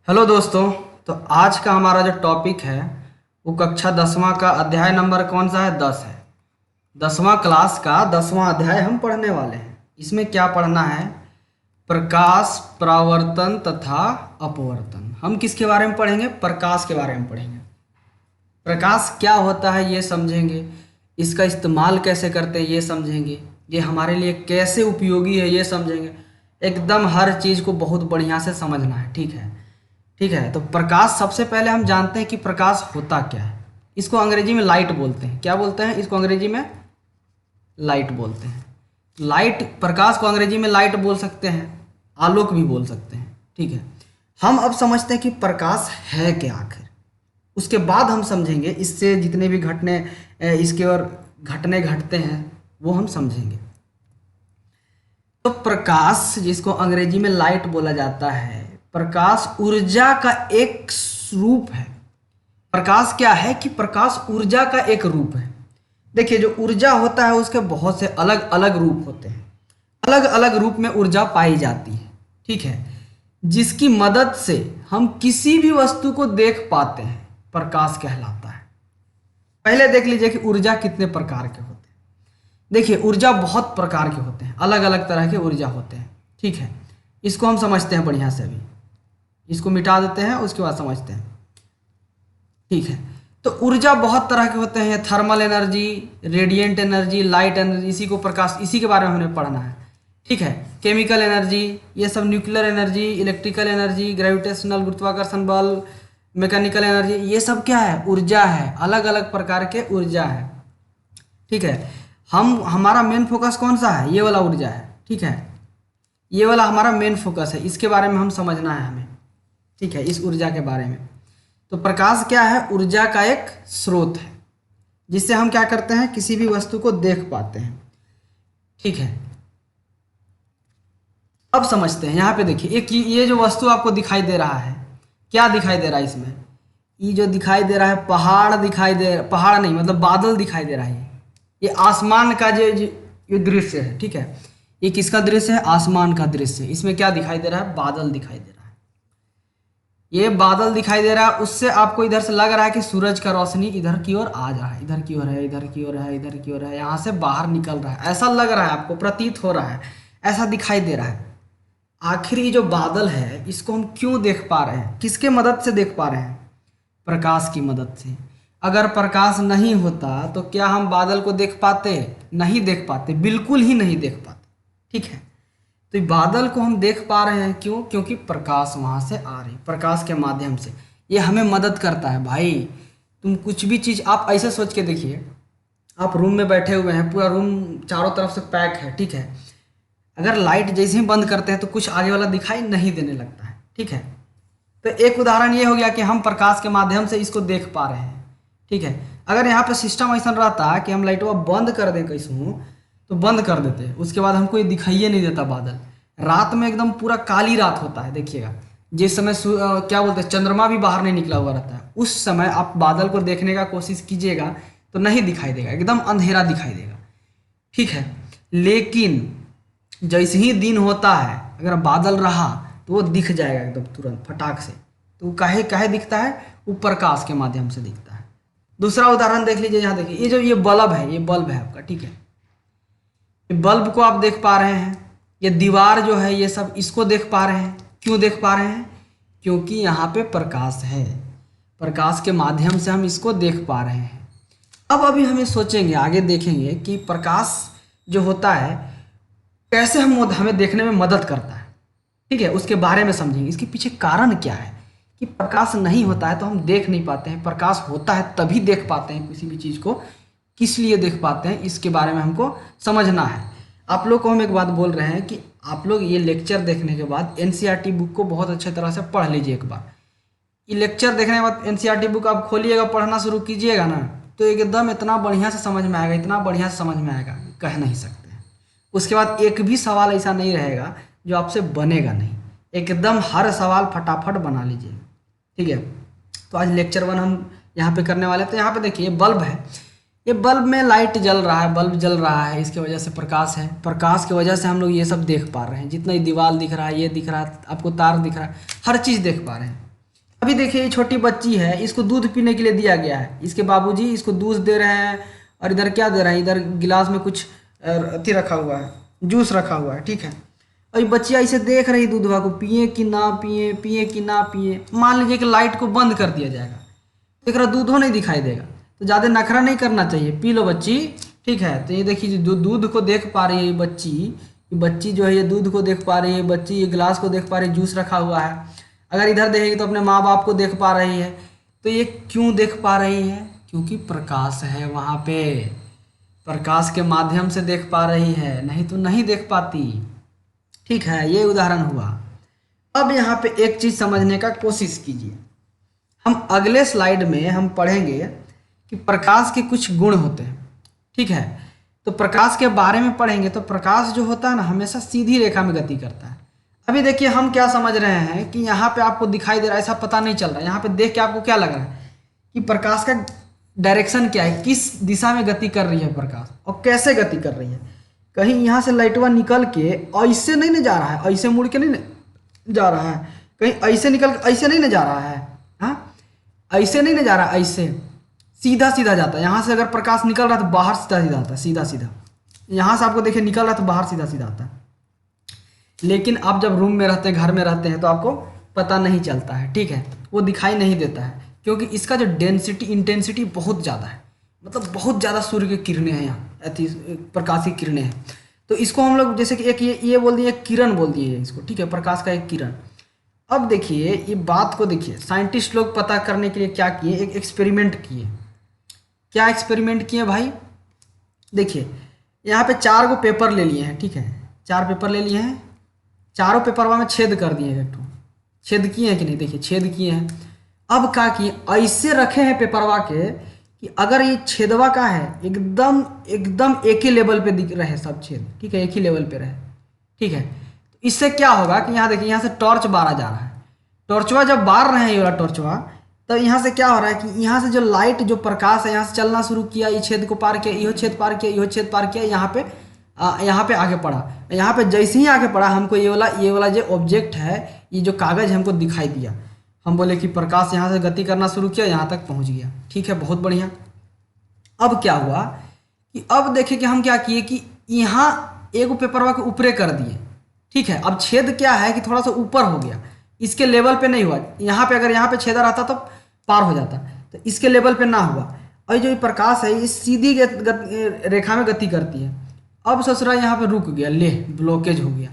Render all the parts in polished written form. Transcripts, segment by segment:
Hello दोस्तों। तो आज का हमारा जो टॉपिक है वो कक्षा 10वां का अध्याय नंबर कौन सा है? 10 है। 10वां क्लास का 10वां अध्याय हम पढ़ने वाले हैं। इसमें क्या पढ़ना है? प्रकाश, परावर्तन तथा अपवर्तन। हम किसके बारे में पढ़ेंगे? प्रकाश के बारे में पढ़ेंगे। प्रकाश क्या होता है ये समझेंगे, इसका इस्तेमाल कैसे करते हैं ये समझेंगे, ये हमारे लिए कैसे उपयोगी है ये समझेंगे। एकदम हर चीज़ को बहुत बढ़िया से समझना है। ठीक है, ठीक है। तो प्रकाश, सबसे पहले हम जानते हैं कि प्रकाश होता क्या है। इसको अंग्रेजी में लाइट बोलते हैं। क्या बोलते हैं इसको अंग्रेजी में? लाइट बोलते हैं। लाइट, प्रकाश को अंग्रेजी में लाइट बोल सकते हैं, आलोक भी बोल सकते हैं। ठीक है, हम अब समझते हैं कि प्रकाश है क्या आखिर। उसके बाद हम समझेंगे इससे जितने भी घटने इसके और घटने घटते हैं वो हम समझेंगे। तो प्रकाश, जिसको अंग्रेजी में लाइट बोला जाता है, प्रकाश ऊर्जा का एक रूप है। प्रकाश क्या है कि प्रकाश ऊर्जा का एक रूप है। देखिए, जो ऊर्जा होता है उसके बहुत से अलग अलग रूप होते हैं। अलग अलग रूप में ऊर्जा पाई जाती है। ठीक है, जिसकी मदद से हम किसी भी वस्तु को देख पाते हैं, प्रकाश कहलाता है। पहले देख लीजिए कि ऊर्जा कितने प्रकार के होते हैं। देखिए, ऊर्जा बहुत प्रकार के होते हैं, अलग अलग तरह के ऊर्जा होते हैं। ठीक है, इसको हम समझते हैं बढ़िया से। अभी इसको मिटा देते हैं, उसके बाद समझते हैं। ठीक है, तो ऊर्जा बहुत तरह के होते हैं। Thermal energy, radiant energy, light energy, इसी को प्रकाश, इसी के बारे में हमें पढ़ना है। ठीक है, केमिकल एनर्जी, ये सब, nuclear energy, electrical energy, gravitational, गुरुत्वाकर्षण बल, मैकेनिकल एनर्जी, ये सब क्या है? ऊर्जा है। अलग अलग प्रकार के ऊर्जा है। ठीक है, हमारा मेन फोकस कौन सा है? ये वाला ऊर्जा है। ठीक है, ये वाला हमारा मेन फोकस है। इसके बारे में हम समझना है हमें। ठीक है, इस ऊर्जा के बारे में। तो प्रकाश क्या है? ऊर्जा का एक स्रोत है, जिससे हम क्या करते हैं? किसी भी वस्तु को देख पाते हैं। ठीक है, अब समझते हैं। यहाँ पे देखिए, एक ये जो वस्तु आपको दिखाई दे रहा है, क्या दिखाई दे रहा है इसमें? ये जो दिखाई दे रहा है, पहाड़ दिखाई दे, पहाड़ नहीं मतलब बादल दिखाई दे रहा है। ये आसमान का ये दृश्य है। ठीक है, ये किसका दृश्य है? आसमान का दृश्य। इसमें क्या दिखाई दे रहा है? बादल दिखाई दे रहा है। ये बादल दिखाई दे रहा है, उससे आपको इधर से लग रहा है कि सूरज का रोशनी इधर की ओर आ रहा है, इधर की ओर है, इधर की ओर है, इधर की ओर है, यहाँ से बाहर निकल रहा है। ऐसा लग रहा है, आपको प्रतीत हो रहा है, ऐसा दिखाई दे रहा है। आखिर ये जो बादल है, इसको हम क्यों देख पा रहे हैं? किसके मदद से देख पा रहे हैं? प्रकाश की मदद से। अगर प्रकाश नहीं होता तो क्या हम बादल को देख पाते? नहीं देख पाते, बिल्कुल ही नहीं देख पाते। ठीक है, तो बादल को हम देख पा रहे हैं, क्यों? क्योंकि प्रकाश वहाँ से आ रही, प्रकाश के माध्यम से। ये हमें मदद करता है भाई। तुम कुछ भी चीज़, आप ऐसे सोच के देखिए, आप रूम में बैठे हुए हैं, पूरा रूम चारों तरफ से पैक है। ठीक है, अगर लाइट जैसे ही बंद करते हैं तो कुछ आगे वाला दिखाई नहीं देने लगता है। ठीक है, तो एक उदाहरण ये हो गया कि हम प्रकाश के माध्यम से इसको देख पा रहे हैं। ठीक है, अगर यहाँ पे सिस्टम ऐसा रहता कि हम लाइटवा बंद कर दें कैसे तो बंद कर देते, उसके बाद हमको ये दिखाइए नहीं देता बादल। रात में एकदम पूरा काली रात होता है। देखिएगा, जिस समय क्या बोलते हैं, चंद्रमा भी बाहर नहीं निकला हुआ रहता है, उस समय आप बादल को देखने का कोशिश कीजिएगा तो नहीं दिखाई देगा, एकदम अंधेरा दिखाई देगा। ठीक है, लेकिन जैसे ही दिन होता है, अगर बादल रहा तो वो दिख जाएगा एकदम तुरंत फटाक से। तो काहे काहे दिखता है? वो प्रकाश के माध्यम से दिखता है। दूसरा उदाहरण देख लीजिए। यहाँ देखिए, ये जो ये बल्ब है, ये बल्ब है आपका। ठीक है, ये बल्ब को आप देख पा रहे हैं। ये दीवार जो है, ये सब, इसको देख पा रहे हैं। क्यों देख पा रहे हैं? क्योंकि यहाँ पे प्रकाश है। प्रकाश के माध्यम से हम इसको देख पा रहे हैं। अब अभी हमें सोचेंगे, आगे देखेंगे कि प्रकाश जो होता है कैसे हमें देखने में मदद करता है। ठीक है, उसके बारे में समझेंगे। इसके पीछे कारण क्या है कि प्रकाश नहीं होता है तो हम देख नहीं पाते हैं, प्रकाश होता है तभी देख पाते हैं किसी भी चीज़ को। किस लिए देख पाते हैं, इसके बारे में हमको समझना है। आप लोग को हम एक बात बोल रहे हैं कि आप लोग ये लेक्चर देखने के बाद एनसीईआरटी बुक को बहुत अच्छे तरह से पढ़ लीजिए एक बार। ये लेक्चर देखने के बाद एनसीईआरटी बुक आप खोलिएगा, पढ़ना शुरू कीजिएगा ना, तो एकदम इतना बढ़िया से समझ में आएगा, इतना बढ़िया से समझ में आएगा, कह नहीं सकते हैं। उसके बाद एक भी सवाल ऐसा नहीं रहेगा जो आपसे बनेगा नहीं। एकदम हर सवाल फटाफट बना लीजिए। ठीक है, तो आज लेक्चर 1 हम यहाँ पे करने वाले हैं। तो यहाँ पे देखिए, बल्ब है, ये बल्ब में लाइट जल रहा है, बल्ब जल रहा है, इसकी वजह से प्रकाश है। प्रकाश की वजह से हम लोग ये सब देख पा रहे हैं। जितना ही दीवार दिख रहा है, ये दिख रहा है, आपको तार दिख रहा है, हर चीज़ देख पा रहे हैं। अभी देखिए ये छोटी बच्ची है, इसको दूध पीने के लिए दिया गया है, इसके बाबूजी इसको दूध दे रहे हैं और इधर क्या दे रहे हैं, इधर गिलास में कुछ अथी रखा हुआ है, जूस रखा हुआ है, ठीक है। और ये बच्चियाँ इसे देख रही दूधवा को, पिए कि ना पिए, पिए कि ना पिए। मान लीजिए कि लाइट को बंद कर दिया जाएगा, देख रहा दूध हो नहीं दिखाई देगा, तो ज़्यादा नखरा नहीं करना चाहिए, पी लो बच्ची, ठीक है। तो ये देखिए दूध को देख पा रही है ये बच्ची जो है ये दूध को देख पा रही है, बच्ची ये गिलास को देख पा रही है, जूस रखा हुआ है। अगर इधर देखेगी तो अपने माँ बाप को देख पा रही है। तो ये क्यों देख पा रही है? क्योंकि प्रकाश है वहाँ पे, प्रकाश के माध्यम से देख पा रही है, नहीं तो नहीं देख पाती, ठीक है। ये उदाहरण हुआ। अब यहाँ पे एक चीज़ समझने का कोशिश कीजिए। हम अगले स्लाइड में हम पढ़ेंगे कि प्रकाश के कुछ गुण होते हैं, ठीक है। तो प्रकाश के बारे में पढ़ेंगे तो प्रकाश जो होता है ना हमेशा सीधी रेखा में गति करता है। अभी देखिए हम क्या समझ रहे हैं कि यहाँ पे आपको दिखाई दे रहा है, ऐसा पता नहीं चल रहा है, यहाँ पे देख के आपको क्या लग रहा है कि प्रकाश का डायरेक्शन क्या है, किस दिशा में गति कर रही है प्रकाश और कैसे गति कर रही है। कहीं यहाँ से लाइटवा निकल के ऐसे नहीं न जा रहा है, ऐसे मुड़ के नहीं न जा रहा है, कहीं ऐसे निकल के ऐसे नहीं न जा रहा है, हाँ ऐसे नहीं न जा रहा, ऐसे सीधा सीधा जाता है। यहाँ से अगर प्रकाश निकल रहा है तो बाहर सीधा सीधा आता है, सीधा सीधा। यहाँ से आपको देखिए निकल रहा है तो बाहर सीधा सीधा आता है। लेकिन आप जब रूम में रहते हैं, घर में रहते हैं, तो आपको पता नहीं चलता है, ठीक है, वो दिखाई नहीं देता है, क्योंकि इसका जो डेंसिटी इंटेंसिटी बहुत ज़्यादा है, मतलब बहुत ज़्यादा सूर्य की किरणें हैं, यहाँ अति प्रकाश की किरणें हैं। तो इसको हम लोग जैसे कि एक ये बोल दिए, किरण बोल दिए इसको, ठीक है, प्रकाश का एक किरण। अब देखिए ये बात को देखिए, साइंटिस्ट लोग पता करने के लिए क्या किए, एक एक्सपेरिमेंट किए। क्या एक्सपेरिमेंट किए भाई? देखिए यहाँ पे 4 गो पेपर ले लिए हैं, ठीक है, 4 पेपर ले लिए हैं, चारों पेपरवा में छेद कर दिए हैं, एक छेद किए हैं कि नहीं, देखिए छेद किए हैं। अब क्या किए, ऐसे रखे हैं पेपरवा के कि अगर ये छेदवा का है एकदम एकदम एक ही लेवल पे दिख रहे सब छेद, ठीक है, एक ही लेवल पे रहे, ठीक है। तो इससे क्या होगा कि यहाँ देखिए यहाँ से टॉर्च बारा जा रहा है, टॉर्चवा जब बार रहे हैं ये वाला टॉर्चवा, तब यहाँ से क्या हो रहा है कि यहाँ से जो लाइट जो प्रकाश है यहाँ से चलना शुरू किया, ये छेद को पार किया, यहो छेद पार किया, यहो छेद पार किया, यहाँ पे आगे पड़ा। यहाँ पे जैसे ही आगे पड़ा हमको ये वाला जो ऑब्जेक्ट है, ये जो कागज़ हमको दिखाई दिया, हम बोले कि प्रकाश यहाँ से गति करना शुरू किया, यहाँ तक पहुँच गया, ठीक है, बहुत बढ़िया। अब क्या हुआ कि अब देखिए कि हम क्या किए कि यहाँ एक पेपरवा के ऊपरे कर दिए, ठीक है। अब छेद क्या है कि थोड़ा सा ऊपर हो गया, इसके लेवल पे नहीं हुआ। यहाँ पे अगर यहाँ पे छेदा रहता तो पार हो जाता, तो इसके लेवल पे ना हुआ। और जो ये प्रकाश है ये सीधी रेखा में गति करती है। अब ससुरा यहाँ पे रुक गया, ले ब्लॉकेज हो गया।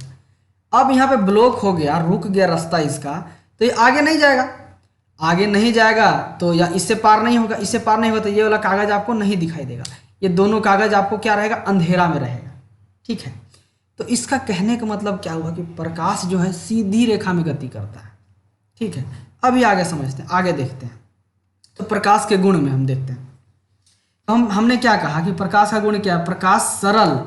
अब यहाँ पे ब्लॉक हो गया, रुक गया रास्ता इसका, तो ये आगे नहीं जाएगा, आगे नहीं जाएगा तो या इससे पार नहीं होगा, इससे पार नहीं होगा तो ये वाला कागज़ आपको नहीं दिखाई देगा, ये दोनों कागज़ आपको क्या रहेगा, अंधेरा में रहेगा, ठीक है। तो इसका कहने का मतलब क्या हुआ कि प्रकाश जो है सीधी रेखा में गति करता है, ठीक है। अभी आगे समझते हैं, आगे देखते हैं। तो प्रकाश के गुण में हम देखते हैं, तो हमने क्या कहा कि प्रकाश का गुण क्या है, प्रकाश सरल,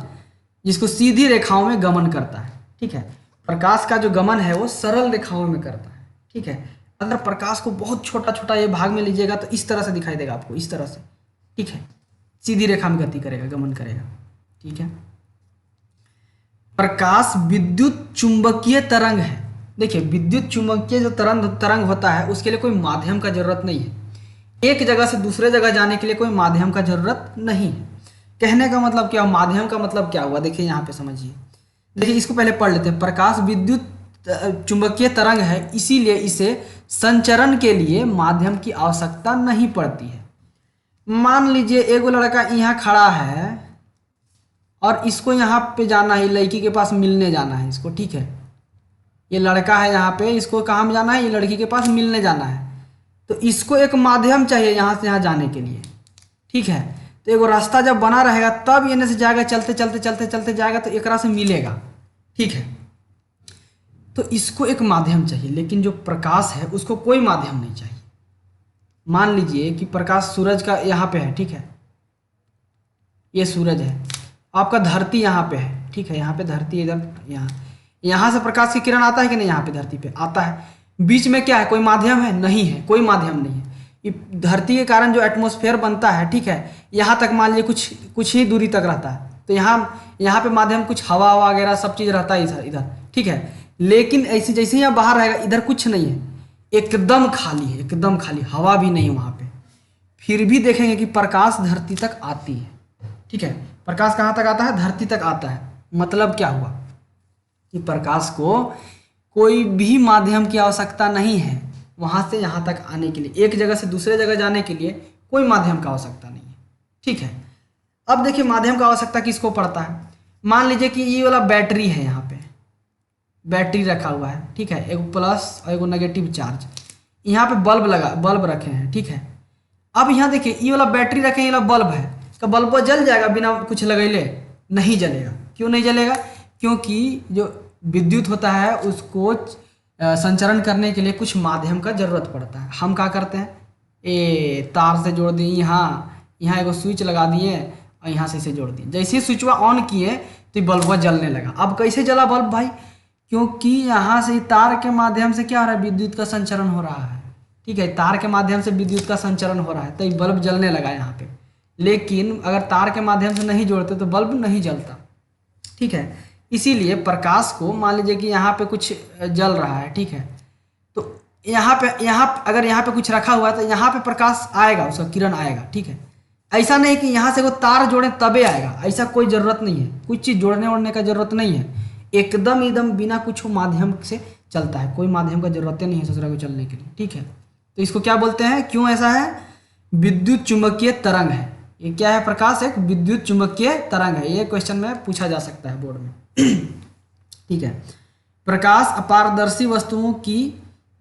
जिसको सीधी रेखाओं में गमन करता है, ठीक है। प्रकाश का जो गमन है वो सरल रेखाओं में करता है, ठीक है। अगर प्रकाश को बहुत छोटा छोटा ये भाग में लीजिएगा तो इस तरह से दिखाई देगा आपको, इस तरह से, ठीक है, सीधी रेखा में गति करेगा, गमन करेगा, ठीक है। प्रकाश विद्युत चुंबकीय तरंग है। देखिए विद्युत चुंबकीय जो तरंग होता है उसके लिए कोई माध्यम का जरूरत नहीं है, एक जगह से दूसरे जगह जाने के लिए कोई माध्यम का जरूरत नहीं है। कहने का मतलब क्या, माध्यम का मतलब क्या हुआ, देखिए यहाँ पे समझिए। देखिए इसको पहले पढ़ लेते हैं। प्रकाश विद्युत चुंबकीय तरंग है, इसीलिए इसे संचरण के लिए माध्यम की आवश्यकता नहीं पड़ती है। मान लीजिए एक लड़का यहाँ खड़ा है और इसको यहाँ पे जाना है, लड़की के पास मिलने जाना है इसको, ठीक है। ये लड़का है यहाँ पे, इसको कहाँ जाना है, ये लड़की के पास मिलने जाना है, तो इसको एक माध्यम चाहिए यहाँ से यहाँ जाने के लिए, ठीक है। तो एक रास्ता जब बना रहेगा तब ये से जाएगा, चलते चलते चलते चलते जाएगा तो एक से मिलेगा, ठीक है। तो इसको एक माध्यम चाहिए, लेकिन जो प्रकाश है उसको कोई माध्यम नहीं चाहिए। मान लीजिए कि प्रकाश सूरज का यहाँ पे है, ठीक है, ये सूरज है, आपका धरती यहाँ पे है, ठीक है, यहाँ पे धरती इधर, यहाँ से प्रकाश की किरण आता है कि नहीं, यहाँ पे धरती पे आता है। बीच में क्या है, कोई माध्यम है, नहीं है, कोई माध्यम नहीं है। ये धरती के कारण जो एटमॉस्फेयर बनता है, ठीक है, यहाँ तक मान लीजिए कुछ ही दूरी तक रहता है, तो यहाँ पे माध्यम कुछ हवा वगैरह सब चीज़ रहता है इधर, ठीक है। लेकिन ऐसे जैसे ही यहाँ बाहर रहेगा इधर कुछ नहीं है, एकदम खाली है, एकदम खाली, हवा भी नहीं वहाँ पे। फिर भी देखेंगे कि प्रकाश धरती तक आती है। ठीक है, प्रकाश कहाँ तक आता है? धरती तक आता है। मतलब क्या हुआ कि प्रकाश को कोई भी माध्यम की आवश्यकता नहीं है वहाँ से यहाँ तक आने के लिए, एक जगह से दूसरे जगह जाने के लिए कोई माध्यम का आवश्यकता नहीं है। ठीक है, अब देखिए माध्यम का आवश्यकता किसको पड़ता है। मान लीजिए कि ये वाला बैटरी है, यहाँ पे बैटरी रखा हुआ है। ठीक है, एक प्लस और एक नेगेटिव चार्ज। यहाँ पे बल्ब रखे हैं। ठीक है, अब यहाँ देखिए ये वाला बैटरी रखे, ये वाला बल्ब है, इसका बल्ब जल जाएगा बिना कुछ लगैले? नहीं जलेगा। क्यों नहीं जलेगा? क्योंकि जो विद्युत होता है उसको संचरण करने के लिए कुछ माध्यम का जरूरत पड़ता है। हम क्या करते हैं, तार से जोड़ दिए, यहाँ एगो स्विच लगा दिए और यहाँ से इसे जोड़ दिए। जैसे ही स्विचवा ऑन किए तो बल्ब जलने लगा। अब कैसे जला बल्ब भाई? क्योंकि यहाँ से तार के माध्यम से क्या हो रहा है? विद्युत का संचरण हो रहा है। ठीक है, तार के माध्यम से विद्युत का संचरण हो रहा है, तो ये बल्ब जलने लगा यहाँ पे। लेकिन अगर तार के माध्यम से नहीं जोड़ते तो बल्ब नहीं जलता। ठीक है, इसीलिए प्रकाश को मान लीजिए कि यहाँ पे कुछ जल रहा है। ठीक है, तो यहाँ अगर यहाँ पे कुछ रखा हुआ है तो यहाँ पे प्रकाश आएगा, उसका किरण आएगा। ठीक है, ऐसा नहीं कि यहाँ से वो तार जोड़े तबे आएगा, ऐसा कोई ज़रूरत नहीं है। कुछ चीज़ जोड़ने ओड़ने का ज़रूरत नहीं है, एकदम बिना कुछ माध्यम से चलता है। कोई माध्यम का जरूरत नहीं है ससुरा को चलने के लिए। ठीक है, तो इसको क्या बोलते हैं? क्यों ऐसा है? विद्युत चुंबकीय तरंग है। ये क्या है? प्रकाश एक विद्युत चुंबकीय तरंग है। ये क्वेश्चन में पूछा जा सकता है बोर्ड में। ठीक है, प्रकाश अपारदर्शी वस्तुओं की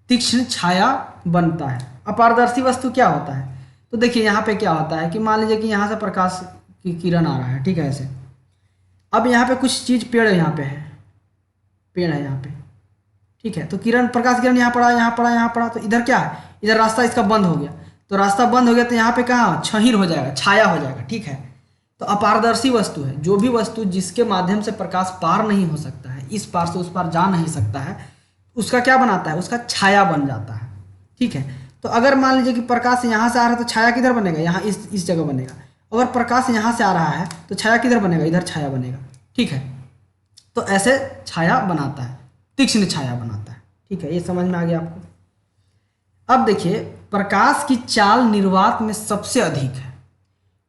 तीक्ष्ण छाया बनता है। अपारदर्शी वस्तु क्या होता है? तो देखिए यहाँ पे क्या होता है कि मान लीजिए कि यहाँ से प्रकाश की किरण आ रहा है। ठीक है, ऐसे अब यहाँ पे कुछ चीज़ पेड़ यहाँ पे है, पेड़ है यहाँ पे। ठीक है, तो किरण, प्रकाश किरण यहाँ पड़ा, यहाँ पड़ा, यहाँ पड़ा, तो इधर क्या है? इधर रास्ता इसका बंद हो गया। तो रास्ता बंद हो गया तो यहाँ पे कहाँ छहिर हो जाएगा, छाया हो जाएगा। ठीक है, तो अपारदर्शी वस्तु है जो भी वस्तु जिसके माध्यम से प्रकाश पार नहीं हो सकता है, इस पार से उस पार जा नहीं सकता है, उसका क्या बनाता है? उसका छाया बन जाता है। ठीक है, तो अगर मान लीजिए कि प्रकाश यहाँ से आ रहा है तो छाया किधर बनेगा? यहाँ इस जगह बनेगा। अगर प्रकाश यहाँ से आ रहा है तो छाया किधर बनेगा? इधर छाया बनेगा। ठीक है, तो ऐसे छाया बनाता है, तीक्ष्ण छाया बनाता है। ठीक है, ये समझ में आ गया आपको। अब देखिए प्रकाश की चाल निर्वात में सबसे अधिक है।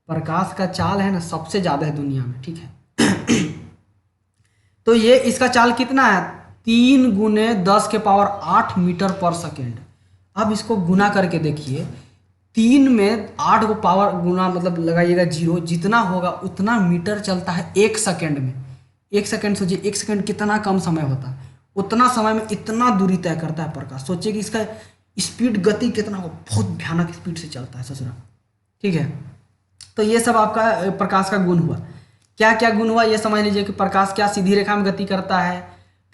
प्रकाश का चाल है ना सबसे ज़्यादा है दुनिया में। ठीक है, तो ये इसका चाल कितना है? 3 गुने 10 के पावर 8 मीटर पर सेकेंड। अब इसको गुना करके देखिए, 3 में 8 को पावर गुना मतलब लगाइएगा 0, जितना होगा उतना मीटर चलता है 1 सेकेंड में। 1 सेकेंड सोचिए, 1 सेकेंड कितना कम समय होता है, उतना समय में इतना दूरी तय करता है प्रकाश। सोचिए कि इसका स्पीड, गति कितना हो, बहुत भयानक स्पीड से चलता है ससुरा। ठीक है, तो ये सब आपका प्रकाश का गुण हुआ। क्या क्या गुण हुआ ये समझ लीजिए कि प्रकाश क्या सीधी रेखा में गति करता है,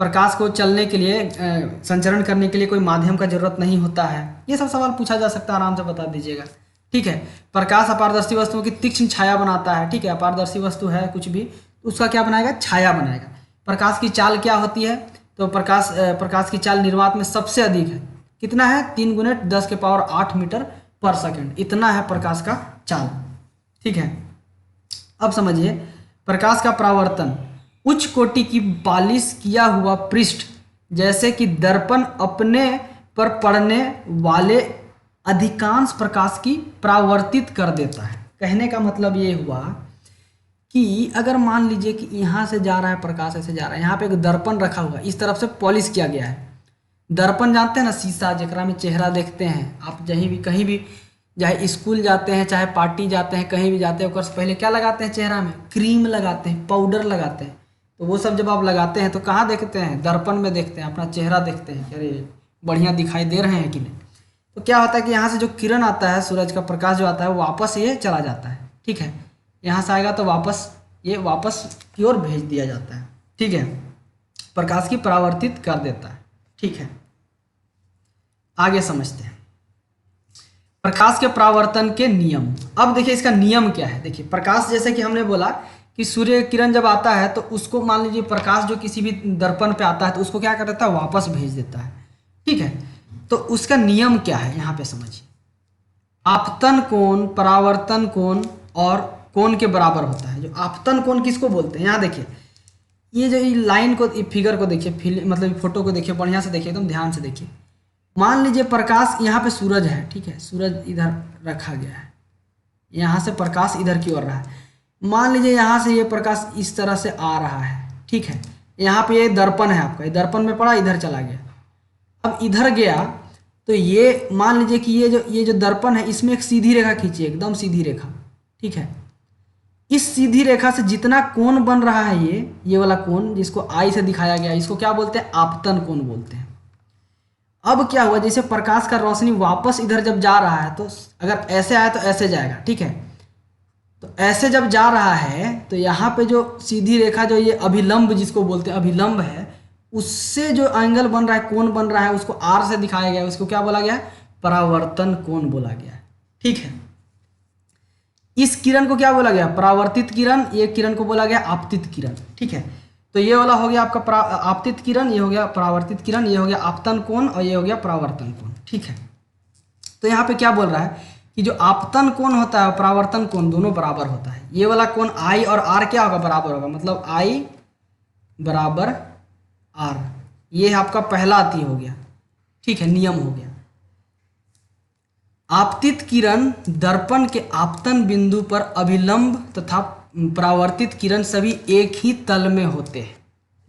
प्रकाश को चलने के लिए, संचरण करने के लिए कोई माध्यम का जरूरत नहीं होता है। ये सब सवाल पूछा जा सकता है, आराम से बता दीजिएगा। ठीक है, प्रकाश अपारदर्शी वस्तुओं की तीक्ष्ण छाया बनाता है। ठीक है, अपारदर्शी वस्तु है कुछ भी, उसका क्या बनाएगा? छाया बनाएगा। प्रकाश की चाल क्या होती है? तो प्रकाश की चाल निर्वात में सबसे अधिक है। कितना है? 3 गुने 10 के पावर 8 मीटर पर सेकेंड, इतना है प्रकाश का चाल। ठीक है, अब समझिए प्रकाश का परावर्तन, उच्च कोटि की पालिश किया हुआ पृष्ठ जैसे कि दर्पण अपने पर पड़ने वाले अधिकांश प्रकाश की परावर्तित कर देता है। कहने का मतलब ये हुआ कि अगर मान लीजिए कि यहाँ से जा रहा है प्रकाश, ऐसे जा रहा है, यहाँ पे एक दर्पण रखा हुआ है, इस तरफ से पॉलिश किया गया है। दर्पण जानते हैं ना, शीशा जकरा में चेहरा देखते हैं आप। कहीं भी चाहे स्कूल जाते हैं, चाहे पार्टी जाते हैं, कहीं भी जाते हैं, उससे पहले क्या लगाते हैं? चेहरा में क्रीम लगाते हैं, पाउडर लगाते हैं। तो वो सब जब आप लगाते हैं तो कहाँ देखते हैं? दर्पण में देखते हैं, अपना चेहरा देखते हैं कि अरे बढ़िया दिखाई दे रहे हैं कि नहीं। तो क्या होता है कि यहाँ से जो किरण आता है, सूरज का प्रकाश जो आता है, वो वापस ये चला जाता है। ठीक है, यहाँ से आएगा तो वापस की ओर भेज दिया जाता है। ठीक है, प्रकाश की परावर्तित कर देता है। ठीक है, आगे समझते हैं प्रकाश के परावर्तन के नियम। अब देखिए इसका नियम क्या है। देखिए प्रकाश, जैसे कि हमने बोला कि सूर्य किरण जब आता है तो उसको मान लीजिए प्रकाश जो किसी भी दर्पण पे आता है तो उसको क्या कर देता है? वापस भेज देता है। ठीक है, तो उसका नियम क्या है यहाँ पे समझिए। आपतन कोण परावर्तन कोण और कोण के बराबर होता है। जो आपतन कोण किसको बोलते हैं? यहाँ देखिए, ये जो लाइन को, फिगर को देखिए, मतलब फोटो को देखिए, बढ़िया से देखिए, एकदम ध्यान से देखिए। मान लीजिए प्रकाश यहाँ पे सूरज है, ठीक है, सूरज इधर रखा गया है, यहाँ से प्रकाश इधर की ओर रहा है। मान लीजिए यहाँ से ये प्रकाश इस तरह से आ रहा है, ठीक है, यहाँ पे ये दर्पण है आपका, ये दर्पण में पड़ा, इधर चला गया। अब इधर गया तो ये मान लीजिए कि ये जो दर्पण है इसमें एक सीधी रेखा खींचिए, एकदम सीधी रेखा, ठीक है। इस सीधी रेखा से जितना कोण बन रहा है ये वाला कोण जिसको आई से दिखाया गया, इसको क्या बोलते हैं? आपतन कोण बोलते हैं। अब क्या हुआ, जैसे प्रकाश का रोशनी वापस इधर जब जा रहा है तो अगर ऐसे आया तो ऐसे जाएगा, ठीक है। तो ऐसे जब जा रहा है तो यहाँ पे जो सीधी रेखा जो ये अभिलंब जिसको बोलते हैं अभिलंब है, उससे जो एंगल बन रहा है, कोण बन रहा है, उसको आर से दिखाया गया है, उसको क्या बोला गया है? परावर्तन कोण बोला गया है, ठीक है। इस किरण को क्या बोला गया? परावर्तित किरण। ये किरण को बोला गया आपतित किरण, ठीक है। तो ये वाला हो गया आपका आपतित किरण, ये हो गया परावर्तित किरण, ये हो गया आपतन कोण और ये हो गया परावर्तन कोण, ठीक है। तो यहाँ पे क्या बोल रहा है कि जो आपतन कोण होता है परावर्तन कोण दोनों बराबर होता है। ये वाला कोण आई और आर क्या होगा? बराबर होगा, मतलब आई बराबर आर। ये आपका पहला अति हो गया, ठीक है, नियम हो गया। आपतित किरण दर्पण के आपतन बिंदु पर अभिलंब तथा परावर्तित किरण सभी एक ही तल में होते हैं।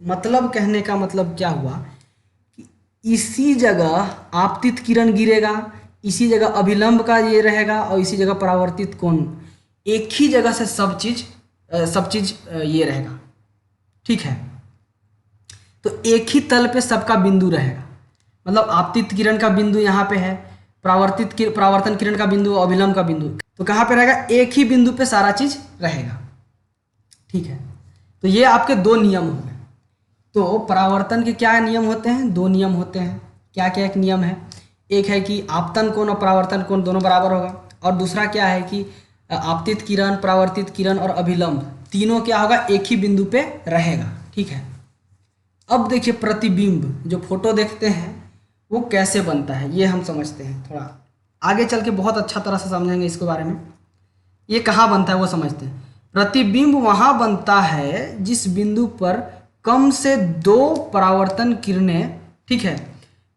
मतलब कहने का मतलब क्या हुआ कि इसी जगह आपतित किरण गिरेगा, इसी जगह अभिलंब का ये रहेगा और इसी जगह परावर्तित कोण, एक ही जगह से सब चीज ये रहेगा, ठीक है। तो एक ही तल पे सबका बिंदु रहेगा, मतलब आपतित किरण का बिंदु यहाँ पे है, परावर्तन किरण का बिंदु, अभिलंब का बिंदु, तो कहाँ पे रहेगा? एक ही बिंदु पे सारा चीज रहेगा, ठीक है। तो ये आपके दो नियम हो गए। तो परावर्तन के क्या नियम होते हैं? दो नियम होते हैं। क्या क्या एक नियम है? एक है कि आपतन कोण और परावर्तन कोण दोनों बराबर होगा, और दूसरा क्या है कि आपतित किरण, परावर्तित किरण और अभिलंब तीनों क्या होगा? एक ही बिंदु पे रहेगा, ठीक है। अब देखिए प्रतिबिंब, जो फोटो देखते हैं वो कैसे बनता है ये हम समझते हैं। थोड़ा आगे चल के बहुत अच्छा तरह से समझेंगे इसके बारे में। ये कहाँ बनता है वो समझते हैं। प्रतिबिंब वहाँ बनता है जिस बिंदु पर कम से दो परावर्तन किरणें, ठीक है,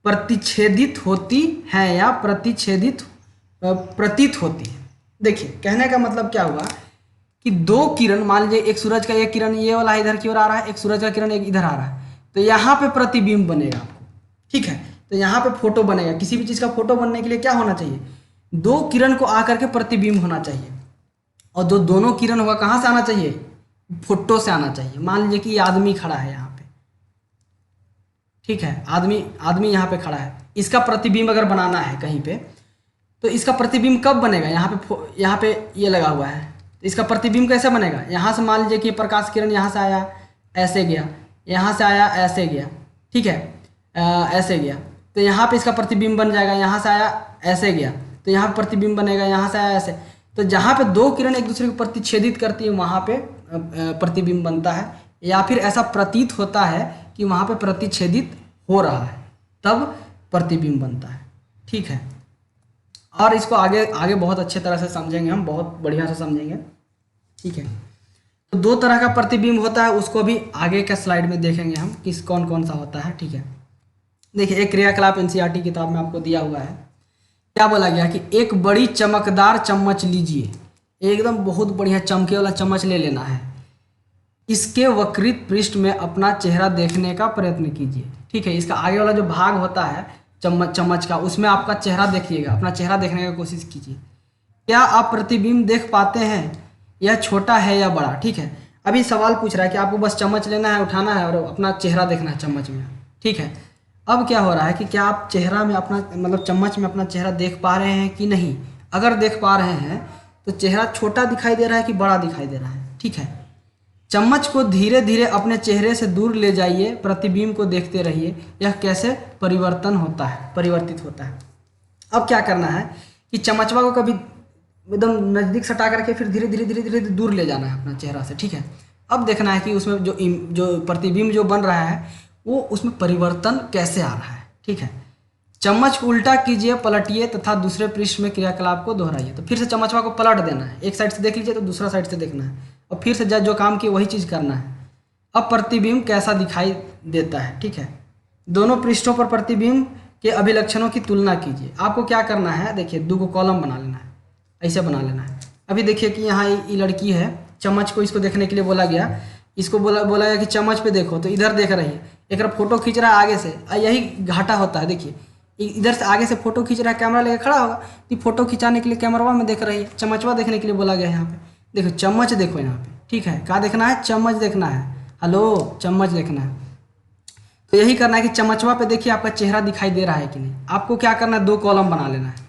प्रतिच्छेदित होती हैं या प्रतीत होती है। देखिए कहने का मतलब क्या हुआ कि दो किरण, मान लीजिए एक सूरज का एक किरण ये वाला इधर की ओर आ रहा है, एक सूरज का किरण एक इधर आ रहा है, तो यहाँ पे प्रतिबिंब बनेगा आपको, ठीक है। तो यहाँ पे फोटो बनेगा। किसी भी चीज़ का फोटो बनने के लिए क्या होना चाहिए? दो किरण को आकर के प्रतिबिंब होना चाहिए, और दोनों किरण होगा कहाँ से आना चाहिए? फोटो से आना चाहिए। मान लीजिए कि ये आदमी खड़ा है यहाँ पे, ठीक है, आदमी यहाँ पे खड़ा है, इसका प्रतिबिंब अगर बनाना है कहीं पे, तो इसका प्रतिबिंब कब बनेगा? यहाँ पे ये लगा हुआ है, तो इसका प्रतिबिंब कैसे बनेगा? यहाँ से मान लीजिए कि प्रकाश किरण यहाँ से आया ऐसे गया, यहाँ से आया ऐसे गया, ठीक है, ऐसे गया, तो यहाँ पे इसका प्रतिबिंब बन जाएगा। यहाँ से आया ऐसे गया तो यहाँ पे प्रतिबिंब बनेगा, यहाँ से आया ऐसे। तो जहाँ पे दो किरण एक दूसरे को प्रतिच्छेदित करती है वहाँ पे प्रतिबिंब बनता है, या फिर ऐसा प्रतीत होता है कि वहाँ पे प्रतिच्छेदित हो रहा है, तब प्रतिबिंब बनता है, ठीक है। और इसको आगे आगे बहुत अच्छे तरह से समझेंगे हम, बहुत बढ़िया से समझेंगे, ठीक है। तो दो तरह का प्रतिबिंब होता है, उसको भी आगे के स्लाइड में देखेंगे हम किस कौन कौन सा होता है, ठीक है। देखिए एक क्रियाकलाप एनसीईआरटी किताब में आपको दिया हुआ है। क्या बोला गया कि एक बड़ी चमकदार चम्मच लीजिए, एकदम बहुत बढ़िया चमके वाला चम्मच ले लेना है, इसके वक्रित पृष्ठ में अपना चेहरा देखने का प्रयत्न कीजिए, ठीक है। इसका आगे वाला जो भाग होता है चम्मच का, उसमें आपका चेहरा देखिएगा, अपना चेहरा देखने की कोशिश कीजिए। क्या आप प्रतिबिंब देख पाते हैं? यह छोटा है या बड़ा, ठीक है। अभी सवाल पूछ रहा है कि आपको बस चम्मच लेना है, उठाना है और अपना चेहरा देखना है चम्मच में, ठीक है। अब क्या हो रहा है कि क्या आप चेहरा में अपना, मतलब चम्मच में अपना चेहरा देख पा रहे हैं कि नहीं? अगर देख पा रहे हैं तो चेहरा छोटा दिखाई दे रहा है कि बड़ा दिखाई दे रहा है, ठीक है। चम्मच को धीरे धीरे अपने चेहरे से दूर ले जाइए, प्रतिबिंब को देखते रहिए, यह कैसे परिवर्तित होता है। अब क्या करना है कि चम्मचवा को कभी एकदम नज़दीक सटा करके फिर धीरे धीरे दूर ले जाना है अपना चेहरा से, ठीक है। अब देखना है कि उसमें जो प्रतिबिंब जो बन रहा है वो उसमें परिवर्तन कैसे आ रहा है, ठीक है। चम्मच को उल्टा कीजिए, पलटिए तथा दूसरे पृष्ठ में क्रियाकलाप को दोहराइए। तो फिर से चम्मचवा को पलट देना है, एक साइड से देख लीजिए तो दूसरा साइड से देखना है, और फिर से जो काम किए वही चीज़ करना है। अब प्रतिबिंब कैसा दिखाई देता है, ठीक है। दोनों पृष्ठों पर प्रतिबिंब के अभिलक्षणों की तुलना कीजिए। आपको क्या करना है, देखिए 2 कॉलम बना लेना है, ऐसे बना लेना है। अभी देखिए कि यहाँ ये लड़की है, चम्मच को इसको देखने के लिए बोला गया, इसको बोला गया कि चम्मच पे देखो, तो इधर देख रही है, एक फोटो खींच रहा है आगे से, यही घाटा होता है। देखिए इधर से आगे से फोटो खींच रहा है, कैमरा लेके खड़ा होगा, तो फोटो खिंचाने के लिए कैमरा में देख रही है, चम्मचवा देखने के लिए बोला गया है। यहाँ पे देखो चम्मच देखो यहाँ पे, ठीक है, क्या देखना है, चम्मच देखना है, हेलो चम्मच देखना है। तो यही करना है कि चम्मचवा पे देखिए आपका चेहरा दिखाई दे रहा है कि नहीं। आपको क्या करना है, 2 कॉलम बना लेना है।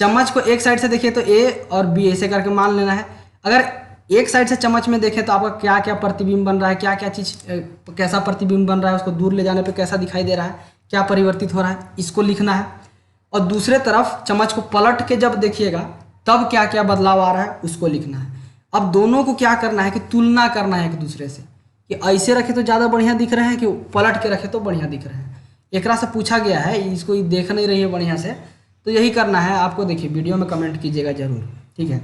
चम्मच को एक साइड से देखिए तो ए और बी ऐसे करके मान लेना है। अगर एक साइड से चम्मच में देखें तो आपका क्या क्या प्रतिबिंब बन रहा है, क्या क्या चीज़ कैसा प्रतिबिंब बन रहा है, उसको दूर ले जाने पे कैसा दिखाई दे रहा है, क्या परिवर्तित हो रहा है, इसको लिखना है। और दूसरे तरफ चम्मच को पलट के जब देखिएगा तब क्या क्या बदलाव आ रहा है, उसको लिखना है। अब दोनों को क्या करना है कि तुलना करना है एक दूसरे से, कि ऐसे रखे तो ज़्यादा बढ़िया दिख रहे हैं कि पलट के रखे तो बढ़िया दिख रहे हैं। एकरा से पूछा गया है, इसको देख नहीं रही है बढ़िया से, तो यही करना है आपको। देखिए वीडियो में कमेंट कीजिएगा ज़रूर, ठीक है।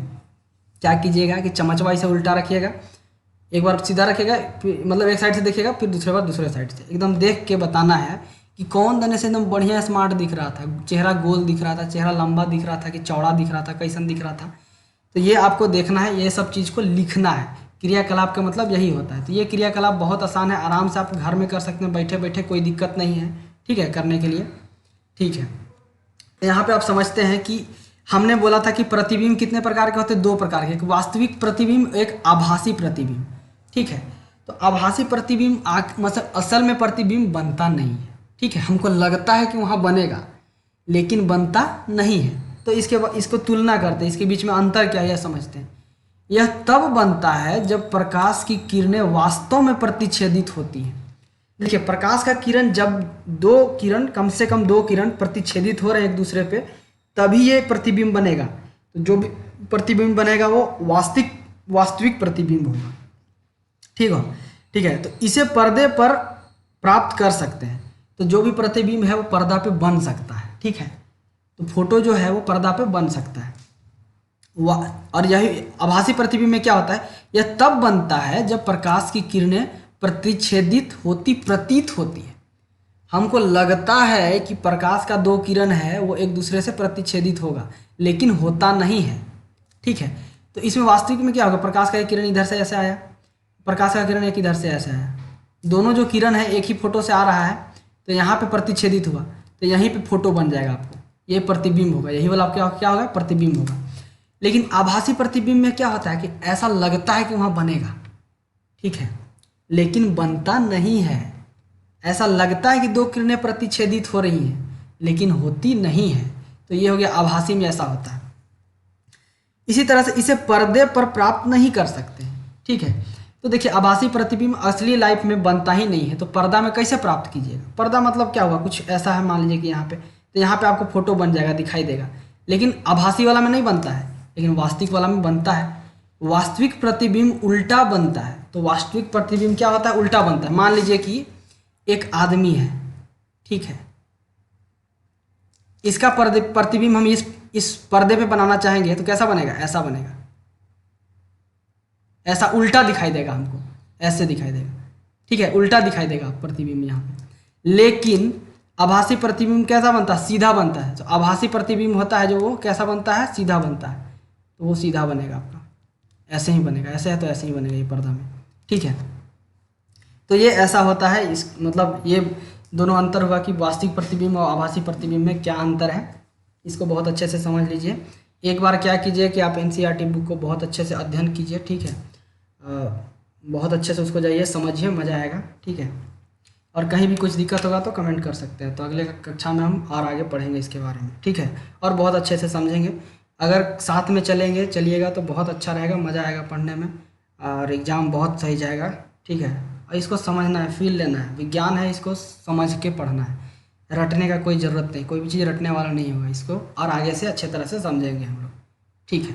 क्या कीजिएगा कि चम्मचवा इसे उल्टा रखिएगा, एक बार सीधा रखिएगा, मतलब एक साइड से देखिएगा, फिर दूसरे बार दूसरे साइड से एकदम देख के बताना है कि कौन देने से एकदम बढ़िया स्मार्ट दिख रहा था, चेहरा गोल दिख रहा था, चेहरा लंबा दिख रहा था कि चौड़ा दिख रहा था, कैसन दिख रहा था। तो ये आपको देखना है, ये सब चीज़ को लिखना है। क्रियाकलाप का मतलब यही होता है। तो ये क्रियाकलाप बहुत आसान है, आराम से आप घर में कर सकते हैं बैठे बैठे, कोई दिक्कत नहीं है, ठीक है, करने के लिए, ठीक है। यहाँ पे आप समझते हैं कि हमने बोला था कि प्रतिबिंब कितने प्रकार के होते हैं, 2 प्रकार के, एक वास्तविक प्रतिबिंब, एक आभासी प्रतिबिंब, ठीक है। तो आभासी प्रतिबिंब मतलब असल में प्रतिबिंब बनता नहीं है, ठीक है, हमको लगता है कि वहाँ बनेगा लेकिन बनता नहीं है। तो इसको तुलना करते हैं, इसके बीच में अंतर क्या है यह समझते हैं। यह तब बनता है जब प्रकाश की किरणें वास्तव में प्रतिच्छेदित होती हैं। देखिए प्रकाश का किरण, जब 2 किरण, कम से कम 2 किरण प्रतिच्छेदित हो रहे हैं एक दूसरे पे, तभी ये प्रतिबिंब बनेगा। तो जो भी प्रतिबिंब बनेगा वो वास्तविक प्रतिबिंब होगा, ठीक है। तो इसे पर्दे पर प्राप्त कर सकते हैं। तो जो भी प्रतिबिंब है वो पर्दा पे बन सकता है, ठीक है। तो फोटो जो है वो पर्दा पे बन सकता है। और यही आभासी प्रतिबिंब में क्या होता है, यह तब बनता है जब प्रकाश की किरणें प्रतिच्छेदित प्रतीत होती है। हमको लगता है कि प्रकाश का 2 किरण है वो एक दूसरे से प्रतिच्छेदित होगा, लेकिन होता नहीं है, ठीक है। तो इसमें वास्तविक में क्या होगा, प्रकाश का एक किरण इधर से ऐसे आया, प्रकाश का किरण एक इधर से ऐसे आया, दोनों जो किरण है एक ही फोटो से आ रहा है, तो यहाँ पे प्रतिच्छेदित हुआ, तो यहीं पे फोटो बन जाएगा आपको, ये प्रतिबिंब होगा, यही वाला क्या होगा, प्रतिबिंब होगा। लेकिन आभासी प्रतिबिंब में क्या होता है कि ऐसा लगता है कि वहाँ बनेगा, ठीक है, लेकिन बनता नहीं है। ऐसा लगता है कि 2 किरणें प्रतिच्छेदित हो रही हैं लेकिन होती नहीं है। तो ये हो गया आभासी में ऐसा होता है। इसी तरह से इसे पर्दे पर प्राप्त नहीं कर सकते, ठीक है। तो देखिए आभासी प्रतिबिंब असली लाइफ में बनता ही नहीं है, तो पर्दा में कैसे प्राप्त कीजिएगा। पर्दा मतलब क्या हुआ, कुछ ऐसा है, मान लीजिए कि यहाँ पे, तो यहाँ पे आपको फोटो बन जाएगा, दिखाई देगा, लेकिन आभासी वाला में नहीं बनता है, लेकिन वास्तविक वाला में बनता है। वास्तविक प्रतिबिंब उल्टा बनता है। तो वास्तविक प्रतिबिंब क्या होता है, उल्टा बनता है। मान लीजिए कि एक आदमी है, ठीक है, इसका प्रतिबिंब हम इस पर्दे पे बनाना चाहेंगे तो कैसा बनेगा, ऐसा बनेगा, ऐसा उल्टा दिखाई देगा, हमको ऐसे दिखाई देगा, ठीक है, उल्टा दिखाई देगा प्रतिबिंब यहाँ पे। लेकिन आभासी प्रतिबिंब कैसा बनता है, सीधा बनता है। तो आभासी प्रतिबिंब होता है जो वो कैसा बनता है, सीधा बनता है, तो वो सीधा बनेगा आपका, ऐसे ही बनेगा, ऐसे है तो ऐसे ही बनेगा ये पर्दा में, ठीक है। तो ये ऐसा होता है, इस मतलब ये दोनों अंतर होगा कि वास्तविक प्रतिबिंब और आभासी प्रतिबिंब में क्या अंतर है, इसको बहुत अच्छे से समझ लीजिए। एक बार क्या कीजिए कि आप NCERT बुक को बहुत अच्छे से अध्ययन कीजिए, ठीक है, बहुत अच्छे से उसको जाइए, समझिए, मज़ा आएगा, ठीक है। और कहीं भी कुछ दिक्कत होगा तो कमेंट कर सकते हैं, तो अगले कक्षा में हम और आगे पढ़ेंगे इसके बारे में, ठीक है, और बहुत अच्छे से समझेंगे। अगर साथ में चलिएगा तो बहुत अच्छा रहेगा, मज़ा आएगा पढ़ने में, और एग्ज़ाम बहुत सही जाएगा, ठीक है। और इसको समझना है, फील लेना है, विज्ञान है, इसको समझ के पढ़ना है, रटने का कोई ज़रूरत नहीं, कोई भी चीज़ रटने वाला नहीं होगा इसको, और आगे से अच्छे तरह से समझेंगे हम लोग, ठीक है।